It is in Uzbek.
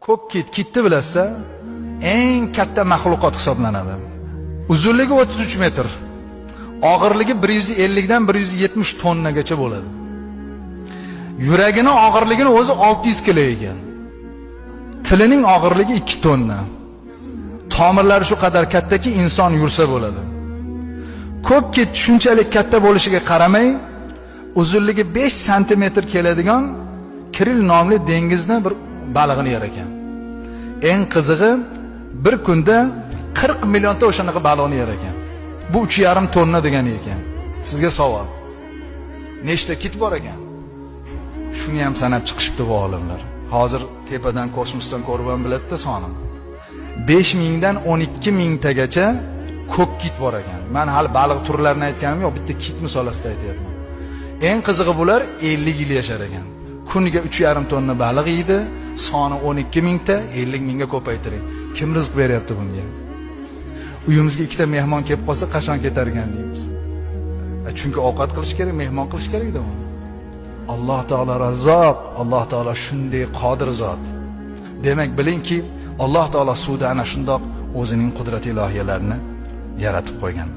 Ko'k kitni bilasizlar, eng katta maxluqot hisoblanadi. Uzunligi 33 metr, og'irligi 150 dan 170 tonnagacha bo'ladi. Yuragini og'irligini o'zi 600 kilo ekan. Tilining og'irligi 2 tonna. Tomirlari shu qadar kattaki inson yursa bo'ladi. Ko'k kit shunchalik katta bo'lishiga qaramay, uzunligi 5 sm keladigan Kiril nomli dengizdan bir balig'ini yer ekan. Eng qizig'i, bir kunda 40 millionta o'shanaqa baliqni yer ekan. Bu 3,5 tonna degani ekan. Sizga savol. Nechta kit bor ekan? Shuni ham sanab chiqishibdi bu olimlar. Hozir tepadan kosmosdan ko'rib ham biladi-da soni. 5000 dan 12000 tagacha ko'k kit bor ekan. Men hali baliq turlarini aytganim yo'q, bitta kit misolasida aytyapman. Eng qizig'i bular 50 yil yashar ekan. Kuniga 3,5 tonna baliq yeydi, soni 12000 ta, 50 mingga ko'paytiring. Kim rizq beryapti bunga? Uyimizga ikkita mehmon kelib qolsa qachon ketar ekan deymiz. Chunki ovqat qilish kerak, mehmon qilish kerak-da. Alloh taolo Razzoq, Alloh taolo shunday qodir zot. Demak bilingki, Alloh taolo suvda ana shundoq o'zining qudrat ilohiyalarini yaratib qo'ygan.